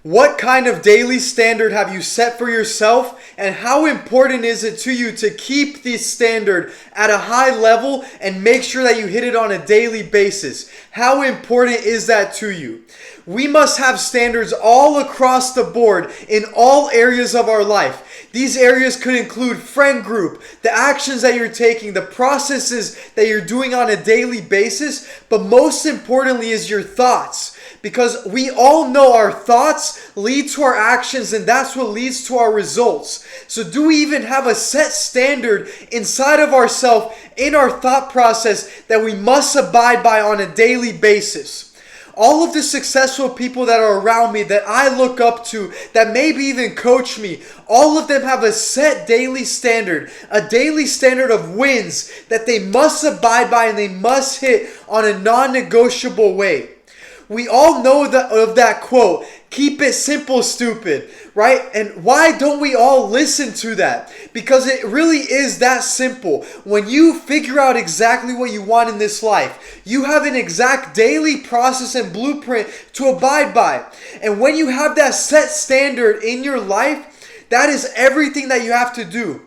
What kind of daily standard have you set for yourself, and how important is it to you to keep this standard at a high level and make sure that you hit it on a daily basis? How important is that to you? We must have standards all across the board in all areas of our life. These areas could include friend group, the actions that you're taking, the processes that you're doing on a daily basis, but most importantly is your thoughts. Because we all know our thoughts lead to our actions, and that's what leads to our results. So do we even have a set standard inside of ourselves in our thought process that we must abide by on a daily basis? All of the successful people that are around me, that I look up to, that maybe even coach me, all of them have a set daily standard, a daily standard of wins that they must abide by and they must hit on a non-negotiable way. We all know of that quote, keep it simple, stupid, right? And why don't we all listen to that? Because it really is that simple. When you figure out exactly what you want in this life, you have an exact daily process and blueprint to abide by. And when you have that set standard in your life, that is everything that you have to do.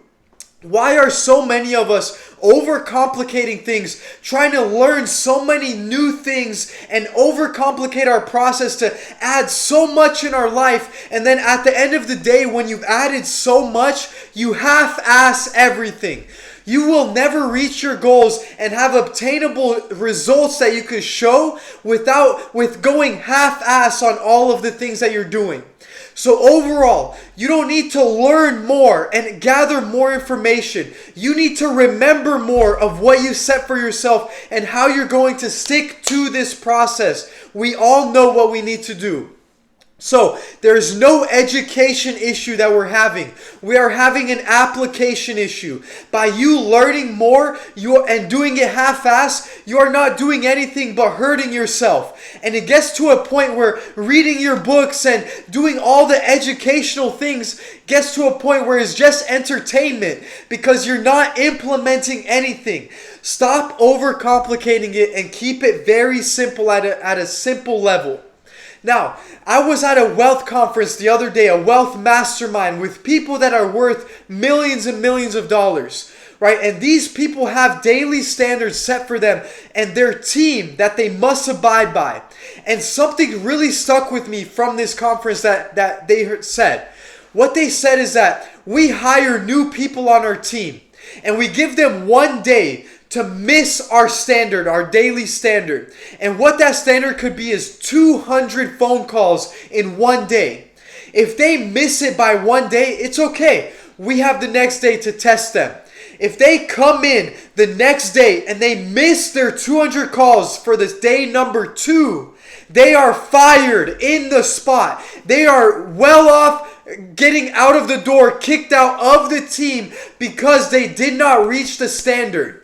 Why are so many of us overcomplicating things, trying to learn so many new things and overcomplicate our process to add so much in our life, and then at the end of the day, when you've added so much, you half-ass everything? You will never reach your goals and have obtainable results that you can show with going half-ass on all of the things that you're doing. So overall, you don't need to learn more and gather more information. You need to remember more of what you set for yourself and how you're going to stick to this process. We all know what we need to do. So there's no education issue that we're having. We are having an application issue. By you learning more and doing it half-assed, you are not doing anything but hurting yourself. And it gets to a point where reading your books and doing all the educational things gets to a point where it's just entertainment because you're not implementing anything. Stop overcomplicating it and keep it very simple at a simple level. Now, I was at a wealth conference the other day, a wealth mastermind with people that are worth millions and millions of dollars, right? And these people have daily standards set for them and their team that they must abide by. And something really stuck with me from this conference that they said. What they said is that we hire new people on our team and we give them one day to miss our standard, our daily standard. And what that standard could be is 200 phone calls in one day. If they miss it by one day, it's okay. We have the next day to test them. If they come in the next day and they miss their 200 calls for this day number 2, they are fired in the spot. They are well off getting out of the door, kicked out of the team because they did not reach the standard.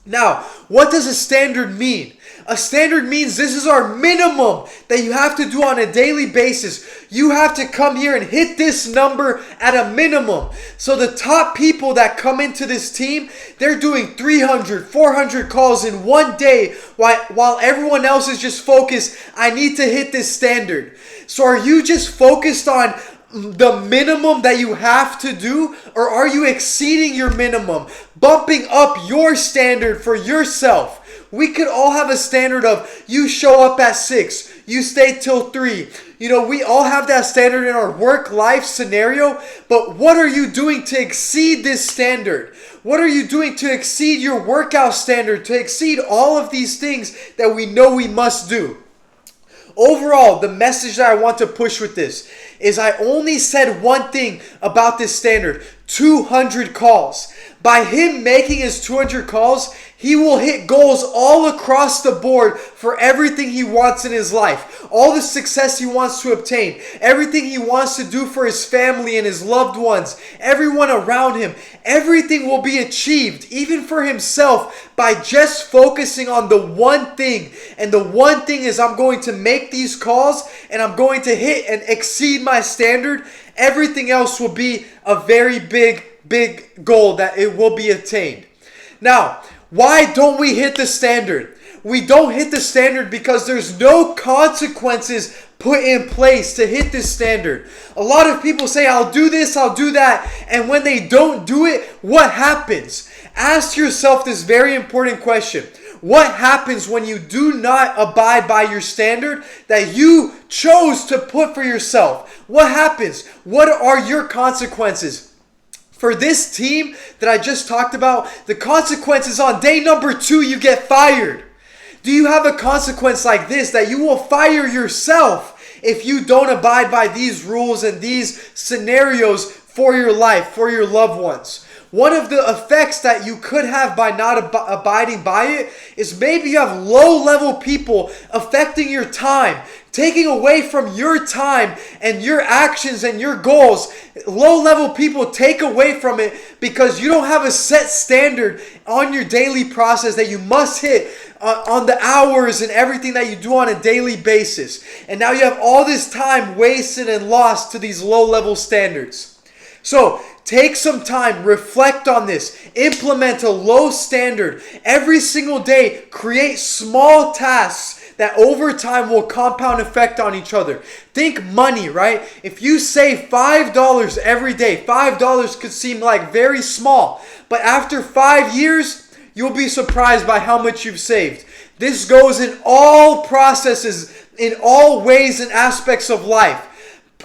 Now, what does a standard mean? A standard means this is our minimum that you have to do on a daily basis. You have to come here and hit this number at a minimum. So the top people that come into this team, they're doing 300, 400 calls in one day while everyone else is just focused, I need to hit this standard. So are you just focused on the minimum that you have to do, or are you exceeding your minimum, bumping up your standard for yourself? We could all have a standard of you show up at 6, you stay till 3. We all have that standard in our work-life scenario, but what are you doing to exceed this standard? What are you doing to exceed your workout standard, to exceed all of these things that we know we must do? Overall, the message that I want to push with this is I only said one thing about this standard: 200 calls. By him making his 200 calls, he will hit goals all across the board for everything he wants in his life. All the success he wants to obtain, everything he wants to do for his family and his loved ones, everyone around him, everything will be achieved, even for himself, by just focusing on the one thing. And the one thing is, I'm going to make these calls and I'm going to hit and exceed my standard. Everything else will be a very big goal that it will be attained. Now, why don't we hit the standard? We don't hit the standard because there's no consequences put in place to hit this standard. A lot of people say, I'll do this, I'll do that. And when they don't do it, what happens? Ask yourself this very important question. What happens when you do not abide by your standard that you chose to put for yourself? What happens? What are your consequences? For this team that I just talked about, the consequences on day number 2, you get fired. Do you have a consequence like this that you will fire yourself if you don't abide by these rules and these scenarios for your life, for your loved ones? One of the effects that you could have by not abiding by it is maybe you have low-level people affecting your time, taking away from your time and your actions and your goals. Low-level people take away from it because you don't have a set standard on your daily process that you must hit on the hours and everything that you do on a daily basis. And now you have all this time wasted and lost to these low-level standards. So take some time, reflect on this, implement a low standard. Every single day, create small tasks that over time will compound effect on each other. Think money, right? If you save $5 every day, $5 could seem like very small, but after 5 years, you'll be surprised by how much you've saved. This goes in all processes, in all ways and aspects of life.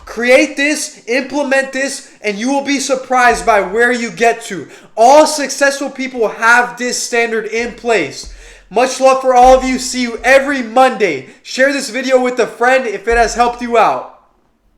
Create this, implement this, and you will be surprised by where you get to. All successful people have this standard in place. Much love for all of you. See you every Monday. Share this video with a friend if it has helped you out.